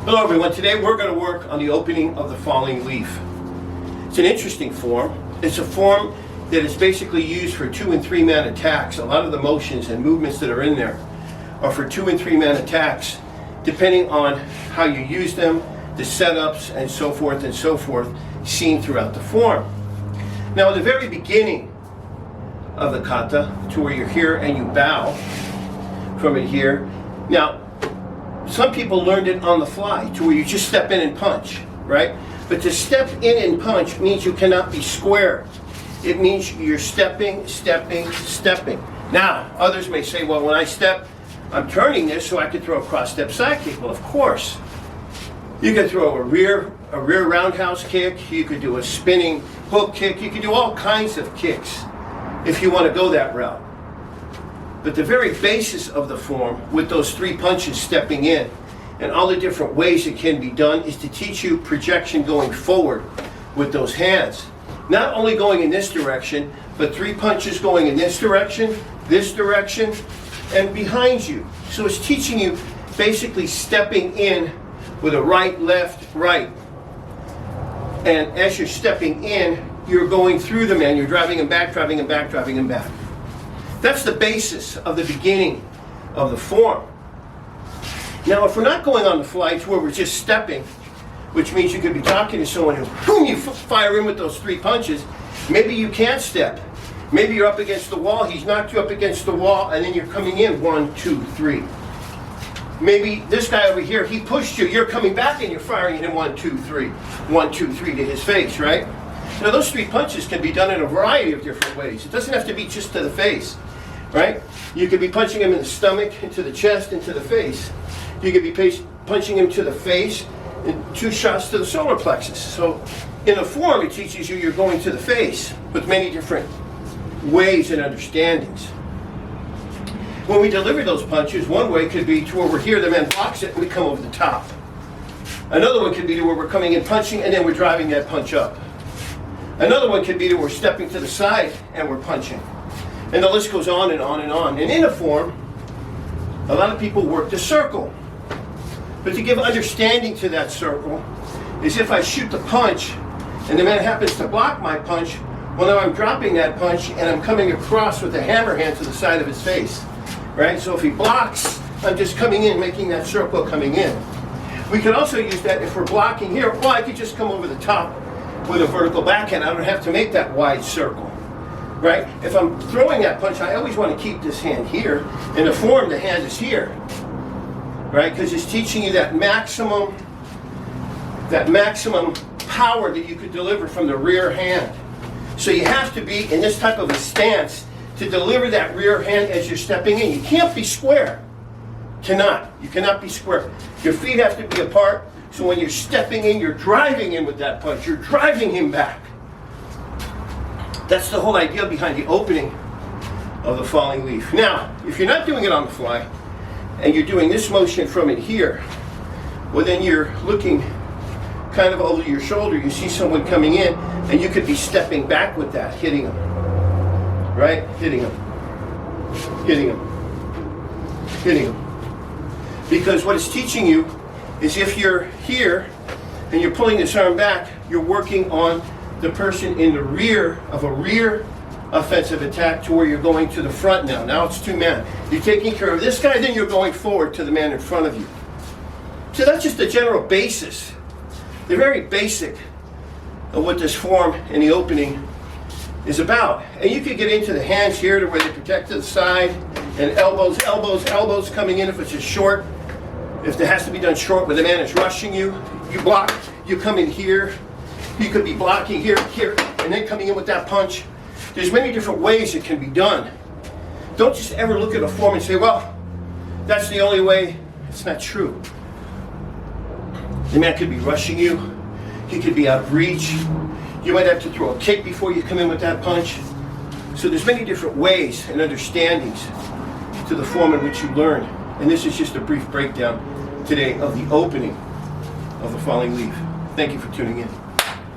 Hello everyone, today we're going to work on the opening of the falling leaf. It's an interesting form. It's a form that is basically used for 2- and 3-man attacks. A lot of the motions and movements that are in there are for 2- and 3-man attacks, depending on how you use them, the setups, and so forth, seen throughout the form. Now, in the very beginning of the kata, to where you're here and you bow from it here. Now, some people learned it on the fly, to where you just step in and punch, right? But to step in and punch means you cannot be square. It means you're stepping. Now, others may say, well, when I step, I'm turning this so I could throw a cross-step side kick. Well, of course. You could throw a rear roundhouse kick. You could do a spinning hook kick. You could do all kinds of kicks if you want to go that route. But the very basis of the form, with those 3 punches stepping in, and all the different ways it can be done, is to teach you projection going forward with those hands. Not only going in this direction, but 3 punches going in this direction, and behind you. So it's teaching you basically stepping in with a right, left, right. And as you're stepping in, you're going through the man. You're driving him back. That's the basis of the beginning of the form. Now, if we're not going on the fly to where we're just stepping, which means you could be talking to someone who, boom, you fire in with those 3 punches, maybe you can't step. Maybe you're up against the wall, he's knocked you up against the wall, and then you're coming in 1, 2, 3. Maybe this guy over here, he pushed you, you're coming back and you're firing him 1, 2, 3. 1, 2, 3 to his face, right? Now, those 3 punches can be done in a variety of different ways. It doesn't have to be just to the face, right? You could be punching him in the stomach, into the chest, into the face. You could be punching him to the face, and 2 shots to the solar plexus. So in a form, it teaches you you're going to the face with many different ways and understandings. When we deliver those punches, one way could be to where we're here, the man blocks it, and we come over the top. Another one could be to where we're coming in punching, and then we're driving that punch up. Another one could be to where we're stepping to the side, and we're punching. And the list goes on and on and on. And in a form, a lot of people work the circle. But to give understanding to that circle is if I shoot the punch and the man happens to block my punch, well, now I'm dropping that punch and I'm coming across with a hammer hand to the side of his face, right? So if he blocks, I'm just coming in, making that circle coming in. We could also use that if we're blocking here. Well, I could just come over the top with a vertical backhand. I don't have to make that wide circle, right? If I'm throwing that punch, I always want to keep this hand here. In the form, the hand is here, right? Because it's teaching you that maximum power that you could deliver from the rear hand. So you have to be in this type of a stance to deliver that rear hand as you're stepping in. You can't be square. You cannot be square. Your feet have to be apart. So when you're stepping in, you're driving in with that punch. You're driving him back. That's the whole idea behind the opening of the falling leaf. Now, if you're not doing it on the fly, and you're doing this motion from it here, well, then you're looking kind of over your shoulder. You see someone coming in, and you could be stepping back with that, hitting them, right? Hitting them. Because what it's teaching you is if you're here and you're pulling this arm back, you're working on the person in the rear of a rear offensive attack to where you're going to the front now. Now it's 2-man. You're taking care of this guy, then you're going forward to the man in front of you. So that's just the general basis. The very basic of what this form in the opening is about. And you could get into the hands here to where they protect to the side, and elbows coming in if it's a short. If it has to be done short where the man is rushing you, you block, you come in here. You could be blocking here, and then coming in with that punch. There's many different ways it can be done. Don't just ever look at a form and say, well, that's the only way. It's not true. The man could be rushing you. He could be out of reach. You might have to throw a kick before you come in with that punch. So there's many different ways and understandings to the form in which you learn. And this is just a brief breakdown today of the opening of the falling leaf. Thank you for tuning in.